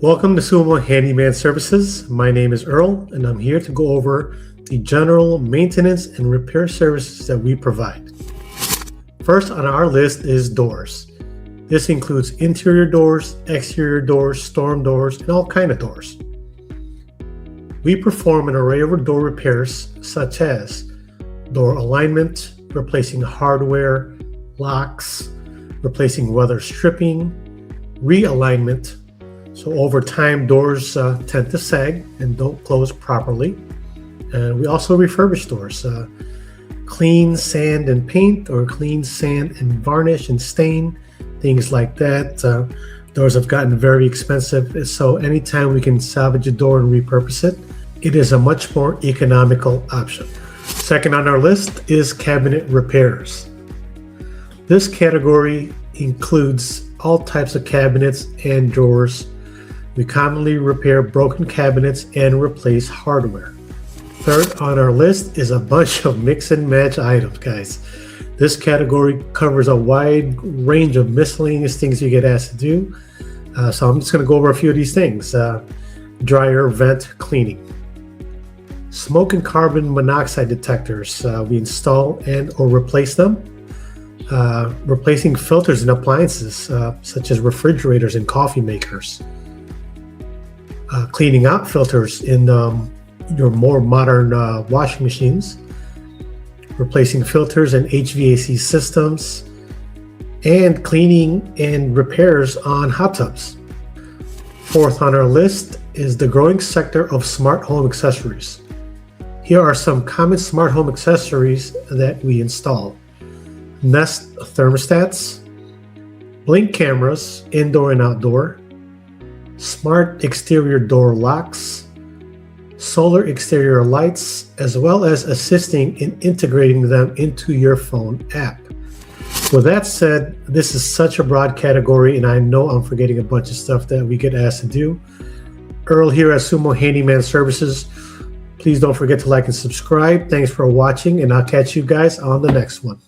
Welcome to Sumo Handyman Services. My name is Earl, and I'm here to go over the general maintenance and repair services that we provide. First on our list is doors. This includes interior doors, exterior doors, storm doors, and all kinds of doors. We perform an array of door repairs such as door alignment, replacing hardware, locks, replacing weather stripping, realignment. So over time, doors tend to sag and don't close properly. And we also refurbish doors. Clean sand and paint, or clean sand and varnish and stain, things like that. Doors have gotten very expensive, so anytime we can salvage a door and repurpose it, it is a much more economical option. Second on our list is cabinet repairs. This category includes all types of cabinets and drawers. We commonly repair broken cabinets and replace hardware. Third on our list is a bunch of mix and match items, guys. This category covers a wide range of miscellaneous things you get asked to do. So I'm just going to go over a few of these things. Dryer vent cleaning. Smoke and carbon monoxide detectors. We install and or replace them. Replacing filters in appliances such as refrigerators and coffee makers. Cleaning out filters in your more modern washing machines, replacing filters in HVAC systems, and cleaning and repairs on hot tubs. Fourth on our list is the growing sector of smart home accessories. Here are some common smart home accessories that we install. Nest thermostats, Blink cameras, indoor and outdoor, smart exterior door locks, solar exterior lights, as well as assisting in integrating them into your phone app. With that said, this is such a broad category, and I know I'm forgetting a bunch of stuff that we get asked to do. Earl here at Sumo Handyman Services. Please don't forget to like and subscribe. Thanks for watching, and I'll catch you guys on the next one.